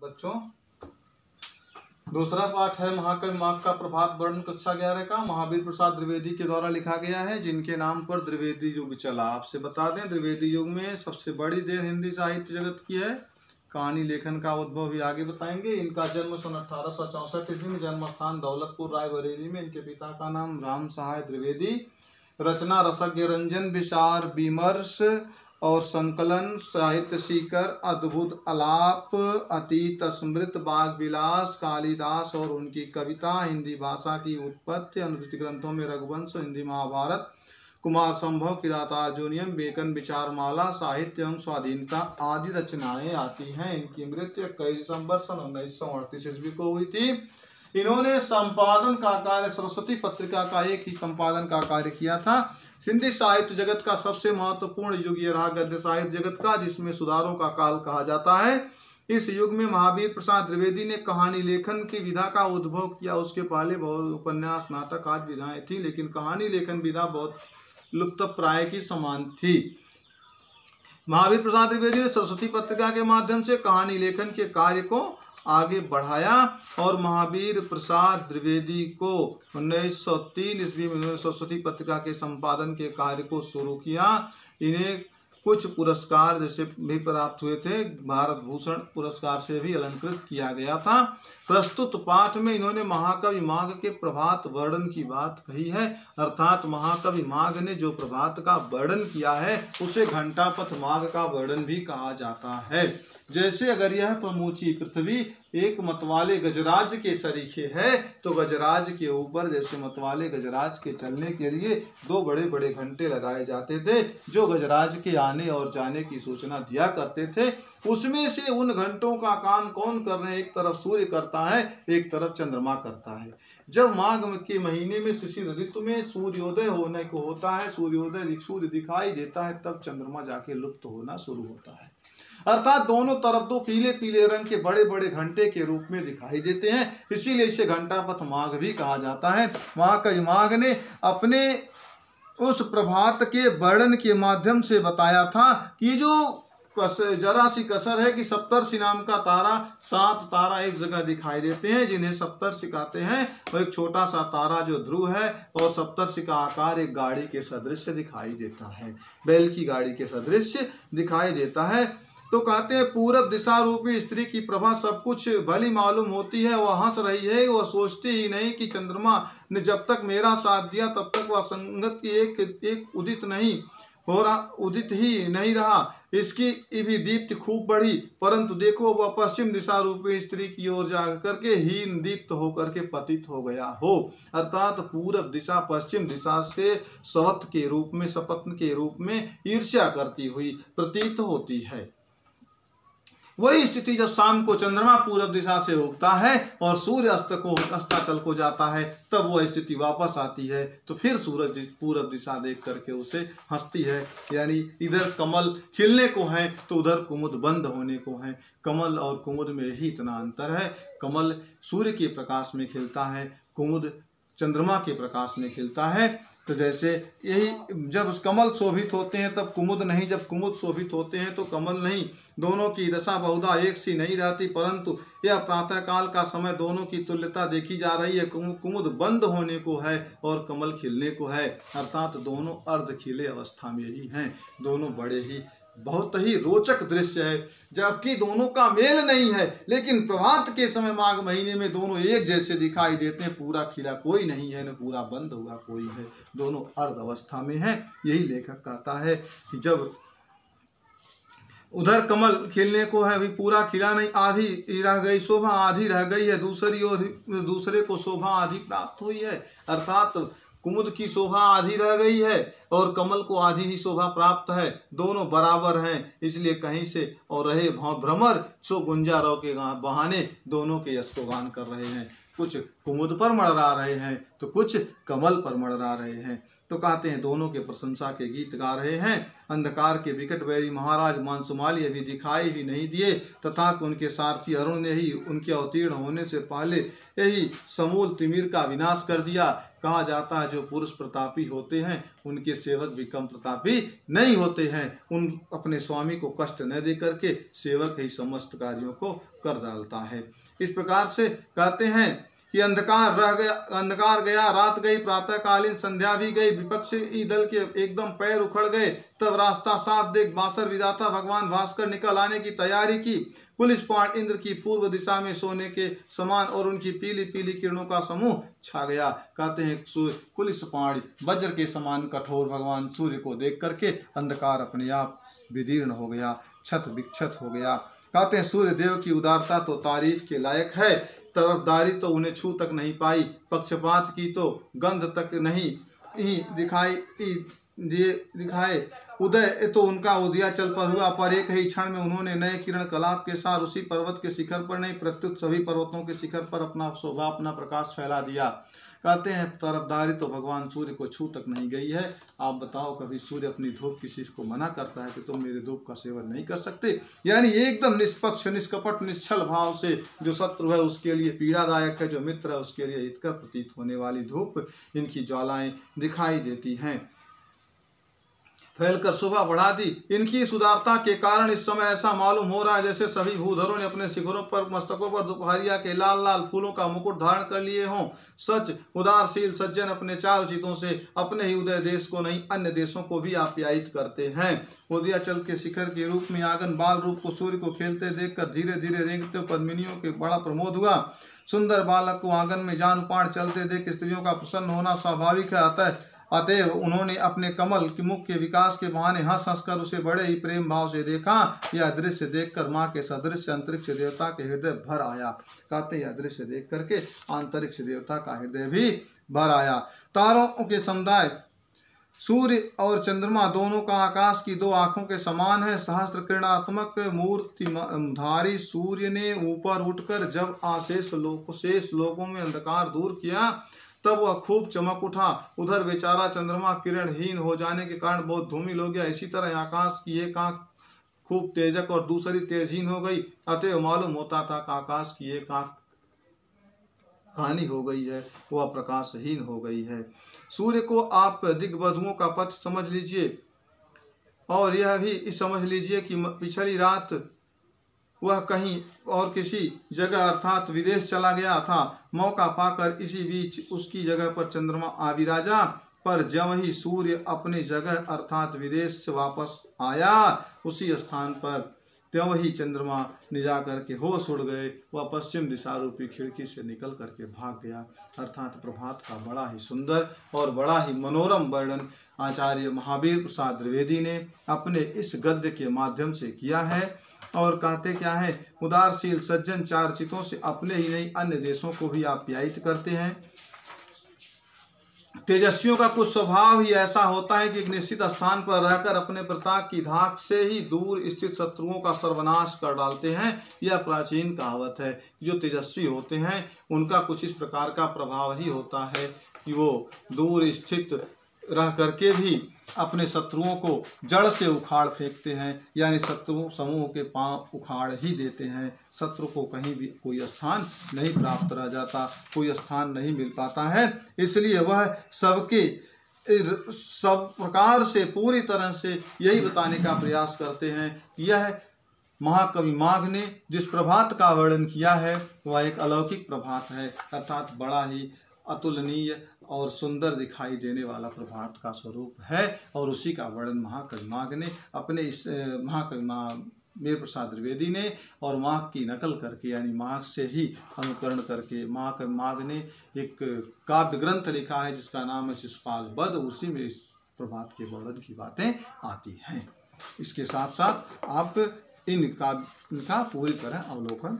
बच्चों, दूसरा पाठ है महाकवि माघ का प्रभात वर्णन कक्षा 11 का। महावीर प्रसाद द्विवेदी के द्वारा लिखा गया है, जिनके नाम पर द्विवेदी युग चला। आपसे बता दें, द्विवेदी युग में सबसे बड़ी देन हिंदी साहित्य जगत की है। कहानी लेखन का उद्भव भी आगे बताएंगे। इनका जन्म सन 1864 ईस्वी में, जन्म स्थान दौलतपुर रायबरेली में। इनके पिता का नाम राम सहाय द्विवेदी। रचना रसज्ञ रंजन, विचार विमर्श और संकलन, साहित्य सीकर, अद्भुत आलाप, अतीत स्मृत, बाग विलास, कालिदास और उनकी कविता, हिंदी भाषा की उत्पत्ति, अनुदित ग्रंथों में रघुवंश, हिंदी महाभारत, कुमार संभव, किरातार्जुनीयम, बेकन विचारमाला, साहित्य एवं स्वाधीनता आदि रचनाएं आती हैं। इनकी मृत्यु 21 दिसंबर सन 1938 ईस्वी को हुई थी। इन्होंने संपादन का कार्य, सरस्वती पत्रिका का एक ही संपादन का कार्य किया था। हिंदी साहित्य जगत का सबसे महत्वपूर्ण युग ये रहा गद्य साहित्य जगत का, जिसमें सुधारों का काल कहा जाता है। इस युग में महावीर प्रसाद द्विवेदी ने कहानी लेखन की विधा का उद्भव किया। उसके पहले बहुत उपन्यास, नाटक आदि विधाएं थी, लेकिन कहानी लेखन विधा बहुत लुप्त प्राय की समान थी। महावीर प्रसाद द्विवेदी ने सरस्वती पत्रिका के माध्यम से कहानी लेखन के कार्य को आगे बढ़ाया और महावीर प्रसाद द्विवेदी को 1903 ईस्वी में सरस्वती पत्रिका के संपादन के कार्य को शुरू किया। इन्हें कुछ पुरस्कार जैसे भी प्राप्त हुए थे। भारत भूषण पुरस्कार से भी अलंकृत किया गया था। प्रस्तुत पाठ में इन्होंने महाकवि माघ के प्रभात वर्णन की बात कही है, अर्थात महाकवि माघ ने जो प्रभात का वर्णन किया है उसे घंटापथ माघ का वर्णन भी कहा जाता है। जैसे अगर यह प्रमुची पृथ्वी एक मतवाले गजराज के सरीखे है, तो गजराज के ऊपर जैसे मतवाले गजराज के चलने के लिए 2 बड़े बड़े घंटे लगाए जाते थे, जो गजराज के आने और जाने की सूचना दिया करते थे। उसमें से उन घंटों का काम कौन कर रहे हैं? एक तरफ सूर्य करता है, एक तरफ चंद्रमा करता है। जब माघ के महीने में शिशिर ऋतु में सूर्योदय होने को होता है, सूर्य दिखाई देता है, तब चंद्रमा जाके लुप्त होना शुरू होता है। अर्थात दोनों तरफ 2 पीले पीले रंग के बड़े बड़े घंटे के रूप में दिखाई देते हैं, इसीलिए इसे घंटापथ माघ भी कहा जाता है। महाकवि माघ ने अपने उस प्रभात के वर्णन के माध्यम से बताया था कि जो जरा सी कसर है कि सप्तर्षि नाम का तारा, 7 तारा एक जगह दिखाई देते हैं, जिन्हें सप्तर्षि कहते हैं। वो एक छोटा सा तारा जो ध्रुव है, और सप्तर्षि का आकार एक गाड़ी के सदृश दिखाई देता है, बैल की गाड़ी के सदृश दिखाई देता है। तो कहते हैं पूरब दिशा रूपी स्त्री की प्रभा सब कुछ भली मालूम होती है। वह हंस रही है, वह सोचती ही नहीं कि चंद्रमा ने जब तक मेरा साथ दिया तब तक वह संगत की एक उदित ही नहीं रहा। इसकी भी दीप्ति खूब बढ़ी, परंतु देखो वह पश्चिम दिशा रूपी स्त्री की ओर जा करके हीन दीप्त होकर के पतित हो गया हो। अर्थात पूरब दिशा पश्चिम दिशा से सपत्न के रूप में ईर्ष्या करती हुई प्रतीत होती है। वही स्थिति जब शाम को चंद्रमा पूरब दिशा से उगता है और सूर्य अस्ताचल को जाता है, तब वह स्थिति वापस आती है। तो फिर सूरज पूरब दिशा देख करके उसे हंसती है, यानी इधर कमल खिलने को है तो उधर कुमुद बंद होने को है। कमल और कुमुद में ही इतना अंतर है। कमल सूर्य के प्रकाश में खिलता है, कुमुद चंद्रमा के प्रकाश में खिलता है। तो जैसे यही जब उस कमल शोभित होते हैं तब कुमुद नहीं, जब कुमुद शोभित होते हैं तो कमल नहीं। दोनों की दशा बहुधा एक सी नहीं रहती, परंतु यह प्रातःकाल का समय दोनों की तुल्यता देखी जा रही है। कुमुद बंद होने को है और कमल खिलने को है, अर्थात दोनों अर्ध खिले अवस्था में ही हैं। दोनों बड़े ही बहुत ही रोचक दृश्य है, जबकि दोनों का मेल नहीं है, लेकिन प्रभात के समय माघ महीने में दोनों एक जैसे दिखाई देते हैं। पूरा खिला कोई नहीं है, न पूरा बंद हुआ कोई है, दोनों अर्ध अवस्था में हैं। यही लेखक कहता है कि जब उधर कमल खिलने को है, अभी पूरा खिला नहीं, आधी रह गई शोभा, आधी रह गई है, दूसरे को शोभा आधी प्राप्त हुई है। अर्थात कुमुद की शोभा आधी रह गई है और कमल को आधी ही शोभा प्राप्त है। दोनों बराबर हैं, इसलिए कहीं से और रहे भ्रमर सो गुंजारों के बहाने दोनों के यश को गान कर रहे हैं। कुछ कुमुद पर मड़रा रहे हैं तो कुछ कमल पर मड़रा रहे हैं। तो कहते हैं दोनों के प्रशंसा के गीत गा रहे हैं। अंधकार के विकट बैरी महाराज मानसुमाली अभी दिखाई भी नहीं दिए, तथापि उनके सारथी अरुण ने ही उनके अवतीर्ण होने से पहले यही समूल तिमिर का विनाश कर दिया। कहा जाता है जो पुरुष प्रतापी होते हैं उनके सेवक भी कम प्रतापी नहीं होते हैं। उन अपने स्वामी को कष्ट न दे करके सेवक ही समस्त कार्यों को कर डालता है। इस प्रकार से कहते हैं कि अंधकार गया, रात गई, प्रातःकालीन संध्या भी गई, विपक्षी दल के एकदम पैर उखड़ गए। तब रास्ता साफ देख बांसुर विधाता भगवान भास्कर निकल आने की तैयारी की। कुलिशपाण इंद्र की पूर्व दिशा में सोने के समान और उनकी पीली पीली किरणों का समूह छा गया। कहते हैं कुलिशपाण वज्र के समान कठोर भगवान सूर्य को देख करके अंधकार अपने आप विदीर्ण हो गया, छत विक्षत हो गया। कहते हैं सूर्य देव की उदारता तो तारीफ के लायक है, तरफदारी तो उन्हें छू तक नहीं पाई, पक्षपात की तो गंध तक नहीं दिखाए। उदय तो उनका उदयाचल पर हुआ, पर एक ही क्षण में उन्होंने नए किरण कलाप के साथ उसी पर्वत के शिखर पर नहीं प्रत्युत सभी पर्वतों के शिखर पर अपना शोभा अपना प्रकाश फैला दिया। कहते हैं तरफदारी तो भगवान सूर्य को छू तक नहीं गई है। आप बताओ कभी सूर्य अपनी धूप किसी को मना करता है कि तुम मेरे धूप का सेवन नहीं कर सकते? यानी एकदम निष्पक्ष निष्कपट निश्चल भाव से जो शत्रु है उसके लिए पीड़ादायक है, जो मित्र है उसके लिए हितकर प्रतीत होने वाली धूप इनकी ज्वालाएं दिखाई देती हैं। फैलकर शोभा बढ़ा दी। इनकी इस उदारता के कारण इस समय ऐसा मालूम हो रहा है जैसे सभी भूधरों ने अपने शिखरों पर मस्तकों पर दोपहरिया के लाल लाल फूलों का मुकुट धारण कर लिए हों। सच उदारशील सज्जन अपने चार चितों से अपने ही उदय देश को नहीं अन्य देशों को भी आप्यायित करते हैं। उदयाचल के शिखर के रूप में आगन बाल रूप को सूर्य को खेलते देखकर धीरे धीरे रेंगते पद्मिनियों के बड़ा प्रमोद हुआ। सुंदर बालक को आंगन में जान उपाड़ चलते देख स्त्रियों का प्रसन्न होना स्वाभाविक है। अतएव उन्होंने अपने कमल के मुख के विकास के बहाने हंस हंस कर उसे बड़े ही प्रेम भाव से देखा। यह दृश्य देखकर माँ के सदृश अंतरिक्ष देवता के हृदय भर आया। कहते यह दृश्य देख करके अंतरिक्ष देवता का हृदय भी भर आया। तारों के समुदाय सूर्य और चंद्रमा दोनों का आकाश की दो आंखों के समान है। सहस्त्र किरणात्मक मूर्तिधारी सूर्य ने ऊपर उठकर जब शेष लोकों में अंधकार दूर किया तब वह खूब चमक उठा। उधर बेचारा चंद्रमा किरणहीन हो जाने के कारण बहुत धूमिल हो गया। इसी तरह आकाश की एक आंख खूब तेजक और दूसरी तेजहीन हो गई। अतएव मालूम होता था कि आकाश की एक आंख हानि हो गई है, वह प्रकाशहीन हो गई है। सूर्य को आप दिग्बधुओं का पथ समझ लीजिए और यह भी समझ लीजिए कि पिछली रात वह कहीं और किसी जगह अर्थात विदेश चला गया था। मौका पाकर इसी बीच उसकी जगह पर चंद्रमा आ विराजा। पर जब ही सूर्य अपनी जगह अर्थात विदेश से वापस आया उसी स्थान पर त्यों ही चंद्रमा ने जा करके होश उड़ गए। वह पश्चिम दिशा रूपी खिड़की से निकल करके भाग गया। अर्थात प्रभात का बड़ा ही सुंदर और बड़ा ही मनोरम वर्णन आचार्य महावीर प्रसाद द्विवेदी ने अपने इस गद्य के माध्यम से किया है। और कहते क्या है, उदारशील सज्जन चार चितों से अपने ही नहीं अन्य देशों को भी आप्यायित करते हैं। तेजस्वियों का कुछ स्वभाव ही ऐसा होता है कि एक निश्चित स्थान पर रहकर अपने प्रताप की धाक से ही दूर स्थित शत्रुओं का सर्वनाश कर डालते हैं। यह प्राचीन कहावत है। जो तेजस्वी होते हैं उनका कुछ इस प्रकार का प्रभाव ही होता है कि वो दूर स्थित रह करके भी अपने शत्रुओं को जड़ से उखाड़ फेंकते हैं, यानी शत्रु समूह के पांव उखाड़ ही देते हैं। शत्रु को कहीं भी कोई स्थान नहीं प्राप्त रह जाता, कोई स्थान नहीं मिल पाता है। इसलिए वह सब प्रकार से पूरी तरह से यही बताने का प्रयास करते हैं। यह महाकवि माघ ने जिस प्रभात का वर्णन किया है वह एक अलौकिक प्रभात है, अर्थात बड़ा ही अतुलनीय और सुंदर दिखाई देने वाला प्रभात का स्वरूप है। और उसी का वर्णन महाकवि माघ ने अपने इस महाकवि महावीर प्रसाद द्विवेदी ने और माघ की नकल करके यानी माघ से ही अनुकरण करके महाकवि माघ ने एक काव्य ग्रंथ लिखा है जिसका नाम है शिशुपाल वध। उसी में इस प्रभात के वर्णन की बातें आती हैं। इसके साथ साथ आप इनका पूरी तरह अवलोकन